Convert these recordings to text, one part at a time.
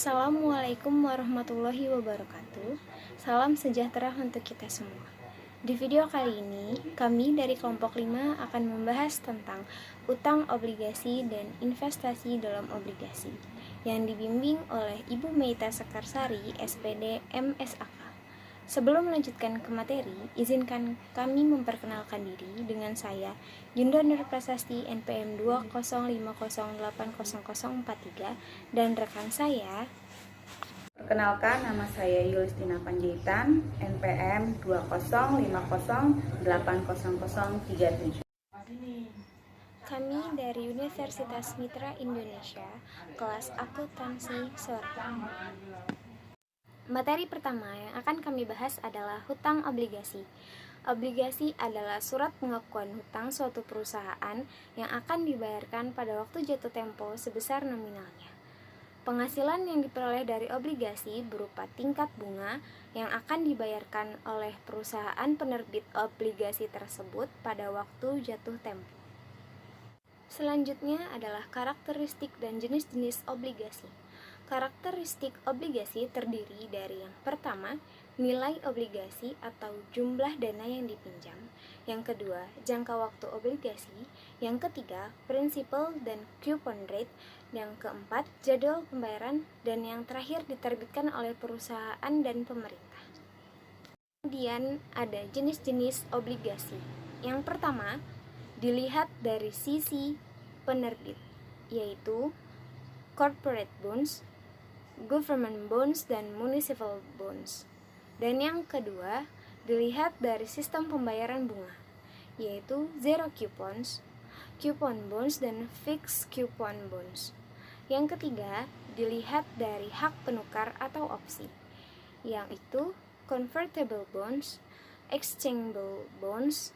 Assalamualaikum warahmatullahi wabarakatuh. Salam sejahtera untuk kita semua. Di video kali ini, kami dari kelompok 5 akan membahas tentang utang obligasi dan investasi dalam obligasi yang dibimbing oleh Ibu Meita Sekarsari, SPD, MSAK. Sebelum melanjutkan ke materi, izinkan kami memperkenalkan diri dengan saya, Yunda Nur Prasasti, NPM 205080043, dan rekan saya. Perkenalkan, nama saya Yulistina Panjaitan, NPM 205080037. Kami dari Universitas Mitra Indonesia, kelas akuntansi sore. Materi pertama yang akan kami bahas adalah hutang obligasi. Obligasi adalah surat pengakuan hutang suatu perusahaan yang akan dibayarkan pada waktu jatuh tempo sebesar nominalnya. Penghasilan yang diperoleh dari obligasi berupa tingkat bunga yang akan dibayarkan oleh perusahaan penerbit obligasi tersebut pada waktu jatuh tempo. Selanjutnya adalah karakteristik dan jenis-jenis obligasi. Karakteristik obligasi terdiri dari yang pertama, nilai obligasi atau jumlah dana yang dipinjam. Yang kedua, jangka waktu obligasi. Yang ketiga, principal dan coupon rate. Yang keempat, jadwal pembayaran. Dan yang terakhir, diterbitkan oleh perusahaan dan pemerintah. Kemudian ada jenis-jenis obligasi. Yang pertama, dilihat dari sisi penerbit, yaitu corporate bonds, government bonds, dan municipal bonds. Dan yang kedua, dilihat dari sistem pembayaran bunga, yaitu zero coupons, coupon bonds, dan fixed coupon bonds. Yang ketiga, dilihat dari hak penukar atau opsi, yang itu convertible bonds, exchangeable bonds,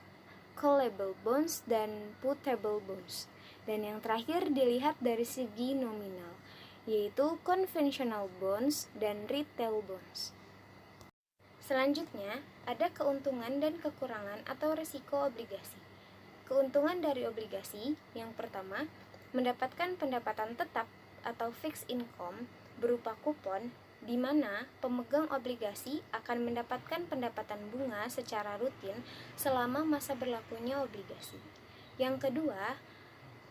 callable bonds, dan putable bonds. Dan yang terakhir dilihat dari segi nominal, yaitu conventional bonds dan retail bonds. Selanjutnya, ada keuntungan dan kekurangan atau risiko obligasi. Keuntungan dari obligasi, yang pertama, mendapatkan pendapatan tetap atau fixed income berupa kupon, di mana pemegang obligasi akan mendapatkan pendapatan bunga secara rutin selama masa berlakunya obligasi. Yang kedua,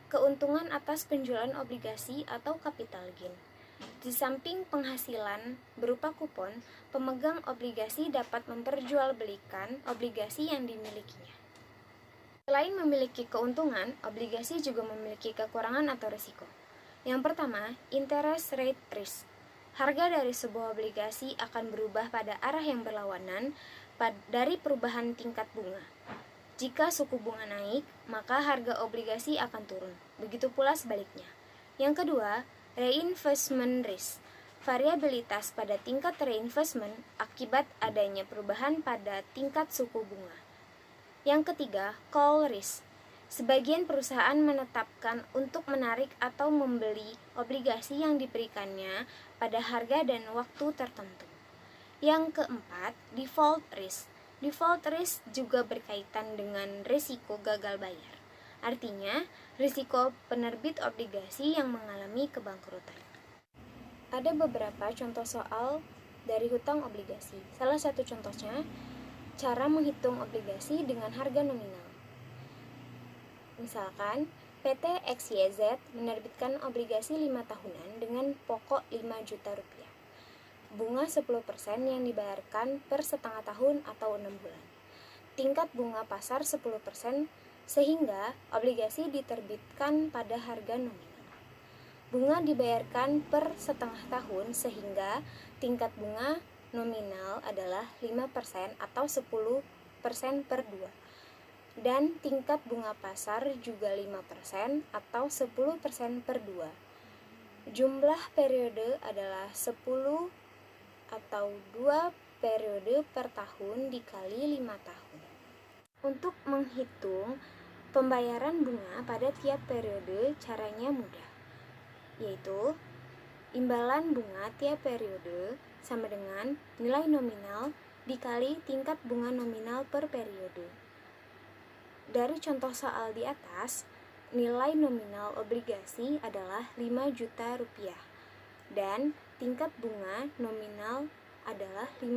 keuntungan atas penjualan obligasi atau capital gain. Di samping penghasilan berupa kupon, pemegang obligasi dapat memperjualbelikan obligasi yang dimilikinya. Selain memiliki keuntungan, obligasi juga memiliki kekurangan atau risiko. Yang pertama, interest rate risk. Harga dari sebuah obligasi akan berubah pada arah yang berlawanan dari perubahan tingkat bunga. Jika suku bunga naik, maka harga obligasi akan turun. Begitu pula sebaliknya. Yang kedua, reinvestment risk. Variabilitas pada tingkat reinvestment akibat adanya perubahan pada tingkat suku bunga. Yang ketiga, call risk. Sebagian perusahaan menetapkan untuk menarik atau membeli obligasi yang diberikannya pada harga dan waktu tertentu. Yang keempat, default risk. Default risk juga berkaitan dengan risiko gagal bayar. Artinya, risiko penerbit obligasi yang mengalami kebangkrutan. Ada beberapa contoh soal dari hutang obligasi. Salah satu contohnya, cara menghitung obligasi dengan harga nominal. Misalkan, PT XYZ menerbitkan obligasi 5 tahunan dengan pokok 5 juta rupiah. Bunga 10% yang dibayarkan per setengah tahun atau 6 bulan. Tingkat bunga pasar 10%, sehingga obligasi diterbitkan pada harga nominal. Bunga dibayarkan per setengah tahun, sehingga tingkat bunga nominal adalah 5% atau 10% per 2. Dan tingkat bunga pasar juga 5% atau 10% per 2. Jumlah periode adalah 10 atau 2 periode per tahun dikali 5 tahun. Untuk menghitung pembayaran bunga pada tiap periode, caranya mudah, yaitu imbalan bunga tiap periode sama dengan nilai nominal dikali tingkat bunga nominal per periode. Dari contoh soal di atas, nilai nominal obligasi adalah 5 juta rupiah dan tingkat bunga nominal adalah 5%.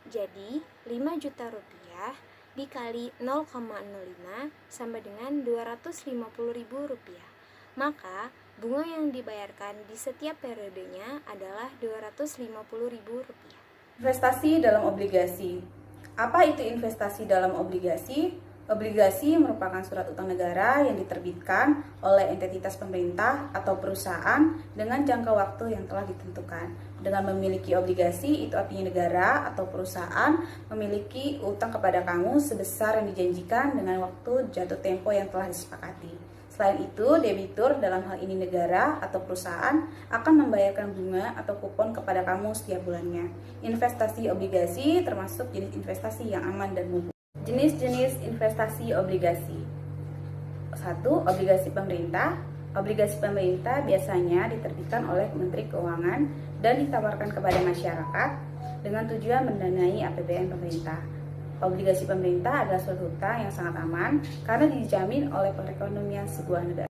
Jadi, 5 juta rupiah dikali 0,05 sama dengan 250 ribu rupiah. Maka, bunga yang dibayarkan di setiap periodenya adalah 250 ribu rupiah. Investasi dalam obligasi. Apa itu investasi dalam obligasi? Obligasi merupakan surat utang negara yang diterbitkan oleh entitas pemerintah atau perusahaan dengan jangka waktu yang telah ditentukan. Dengan memiliki obligasi, itu artinya negara atau perusahaan memiliki utang kepada kamu sebesar yang dijanjikan dengan waktu jatuh tempo yang telah disepakati. Selain itu, debitur dalam hal ini negara atau perusahaan akan membayarkan bunga atau kupon kepada kamu setiap bulannya. Investasi obligasi termasuk jenis investasi yang aman dan mumpuni. Jenis-jenis investasi obligasi. 1. Obligasi pemerintah. Obligasi pemerintah biasanya diterbitkan oleh Menteri Keuangan dan ditawarkan kepada masyarakat dengan tujuan mendanai APBN pemerintah. Obligasi pemerintah adalah suatu hutang yang sangat aman karena dijamin oleh perekonomian sebuah negara.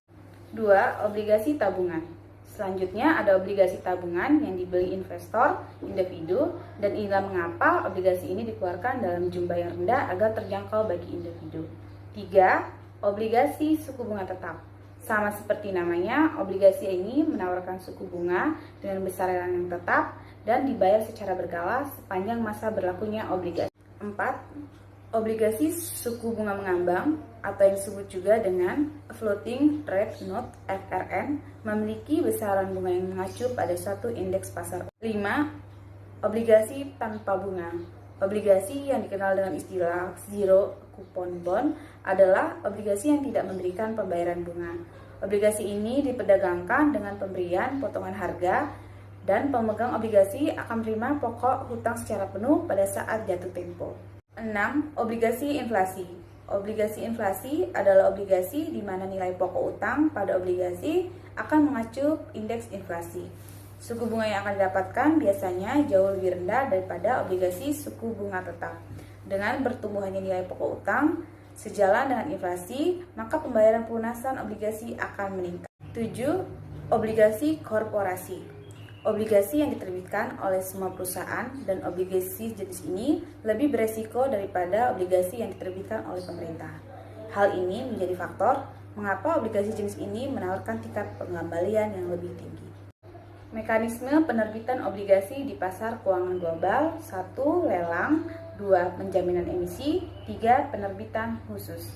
2. Obligasi tabungan. Selanjutnya ada obligasi tabungan yang dibeli investor, individu, dan inilah mengapa obligasi ini dikeluarkan dalam jumlah yang rendah agar terjangkau bagi individu. 3. Obligasi suku bunga tetap. Sama seperti namanya, obligasi ini menawarkan suku bunga dengan besaran yang tetap dan dibayar secara berkala sepanjang masa berlakunya obligasi. 4. Obligasi suku bunga mengambang atau yang disebut juga dengan Floating Rate Note (FRN) memiliki besaran bunga yang mengacu pada suatu indeks pasar. 5. Obligasi tanpa bunga. Obligasi yang dikenal dengan istilah zero coupon bond adalah obligasi yang tidak memberikan pembayaran bunga. Obligasi ini diperdagangkan dengan pemberian potongan harga dan pemegang obligasi akan menerima pokok hutang secara penuh pada saat jatuh tempo. 6. Obligasi inflasi. Obligasi inflasi adalah obligasi di mana nilai pokok utang pada obligasi akan mengacu indeks inflasi. Suku bunga yang akan didapatkan biasanya jauh lebih rendah daripada obligasi suku bunga tetap. Dengan bertumbuhannya nilai pokok utang sejalan dengan inflasi, maka pembayaran pelunasan obligasi akan meningkat. 7. Obligasi korporasi. Obligasi yang diterbitkan oleh semua perusahaan dan obligasi jenis ini lebih beresiko daripada obligasi yang diterbitkan oleh pemerintah. Hal ini menjadi faktor mengapa obligasi jenis ini menawarkan tingkat pengembalian yang lebih tinggi. Mekanisme penerbitan obligasi di pasar keuangan global. 1. Lelang. 2. Penjaminan emisi. 3. Penerbitan khusus.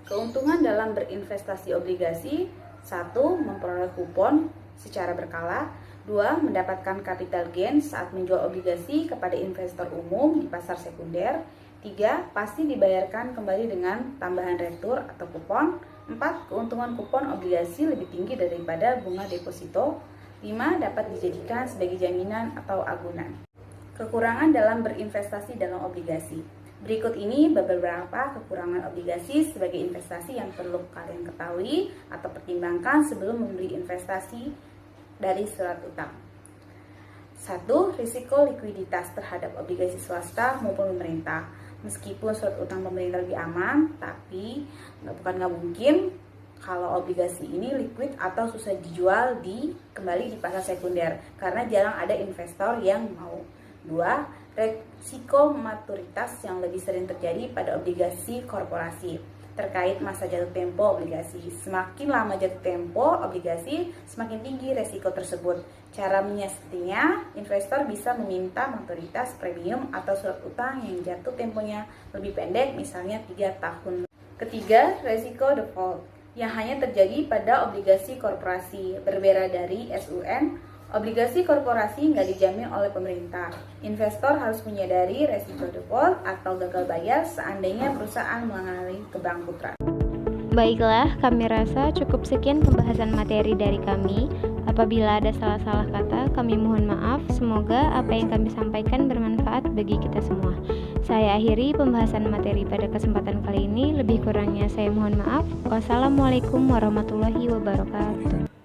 Keuntungan dalam berinvestasi obligasi. 1. Memperoleh kupon secara berkala. 2. Mendapatkan capital gain saat menjual obligasi kepada investor umum di pasar sekunder. 3. Pasti dibayarkan kembali dengan tambahan retur atau kupon. 4. Keuntungan kupon obligasi lebih tinggi daripada bunga deposito. 5. Dapat dijadikan sebagai jaminan atau agunan. Kekurangan dalam berinvestasi dalam obligasi. Berikut ini beberapa kekurangan obligasi sebagai investasi yang perlu kalian ketahui atau pertimbangkan sebelum membeli investasi dari surat utang. 1. Risiko likuiditas terhadap obligasi swasta maupun pemerintah. Meskipun surat utang pemerintah lebih aman, tapi bukan nggak mungkin kalau obligasi ini liquid atau susah dijual kembali di pasar sekunder karena jarang ada investor yang mau. 2. Risiko maturitas yang lebih sering terjadi pada obligasi korporasi terkait masa jatuh tempo obligasi. Semakin lama jatuh tempo obligasi, semakin tinggi resiko tersebut. Cara menyiasatinya, investor bisa meminta maturitas premium atau surat utang yang jatuh temponya lebih pendek, misalnya 3 tahun. Ketiga, resiko default yang hanya terjadi pada obligasi korporasi. Berbeda dari SUN, obligasi korporasi nggak dijamin oleh pemerintah. Investor harus menyadari resiko default atau gagal bayar seandainya perusahaan mengalami kebangkrutan. Baiklah, kami rasa cukup sekian pembahasan materi dari kami. Apabila ada salah-salah kata, kami mohon maaf. Semoga apa yang kami sampaikan bermanfaat bagi kita semua. Saya akhiri pembahasan materi pada kesempatan kali ini. Lebih kurangnya saya mohon maaf. Wassalamualaikum warahmatullahi wabarakatuh.